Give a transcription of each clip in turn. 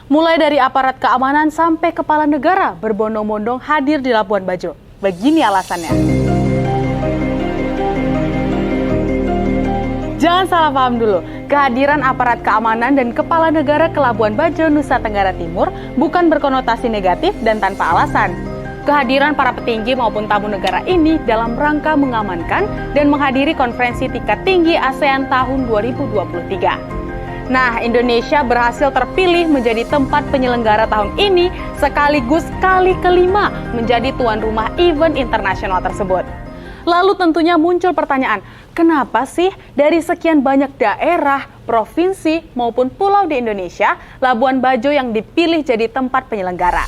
Mulai dari aparat keamanan sampai kepala negara berbondong-bondong hadir di Labuan Bajo. Begini alasannya. Jangan salah paham dulu, kehadiran aparat keamanan dan kepala negara ke Labuan Bajo, Nusa Tenggara Timur bukan berkonotasi negatif dan tanpa alasan. Kehadiran para petinggi maupun tamu negara ini dalam rangka mengamankan dan menghadiri konferensi tingkat tinggi ASEAN tahun 2023. Nah, Indonesia berhasil terpilih menjadi tempat penyelenggara tahun ini sekaligus kali kelima menjadi tuan rumah event internasional tersebut. Lalu tentunya muncul pertanyaan, kenapa sih dari sekian banyak daerah, provinsi maupun pulau di Indonesia, Labuan Bajo yang dipilih jadi tempat penyelenggara?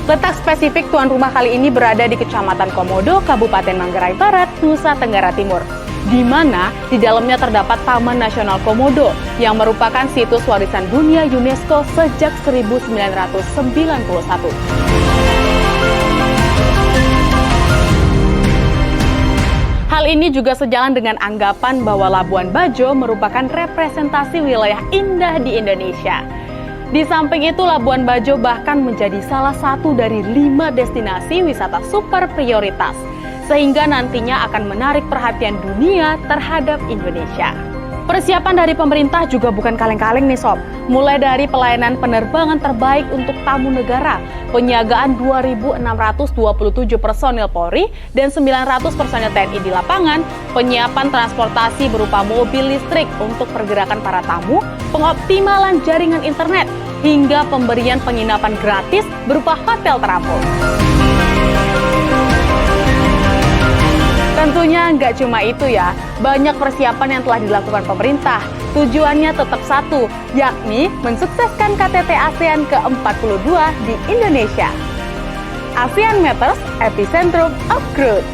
Letak spesifik tuan rumah kali ini berada di Kecamatan Komodo, Kabupaten Manggarai Barat, Nusa Tenggara Timur, di mana di dalamnya terdapat Taman Nasional Komodo yang merupakan situs warisan dunia UNESCO sejak 1991. Hal ini juga sejalan dengan anggapan bahwa Labuan Bajo merupakan representasi wilayah indah di Indonesia. Di samping itu, Labuan Bajo bahkan menjadi salah satu dari 5 destinasi wisata super prioritas, sehingga nantinya akan menarik perhatian dunia terhadap Indonesia. Persiapan dari pemerintah juga bukan kaleng-kaleng nih sob, mulai dari pelayanan penerbangan terbaik untuk tamu negara, penyiagaan 2.627 personil Polri dan 900 personil TNI di lapangan, penyiapan transportasi berupa mobil listrik untuk pergerakan para tamu, pengoptimalan jaringan internet, hingga pemberian penginapan gratis berupa hotel terapung. Tentunya nggak cuma itu ya, banyak persiapan yang telah dilakukan pemerintah. Tujuannya tetap satu, yakni mensukseskan KTT ASEAN ke-42 di Indonesia. ASEAN Matters, Epicentrum of Growth.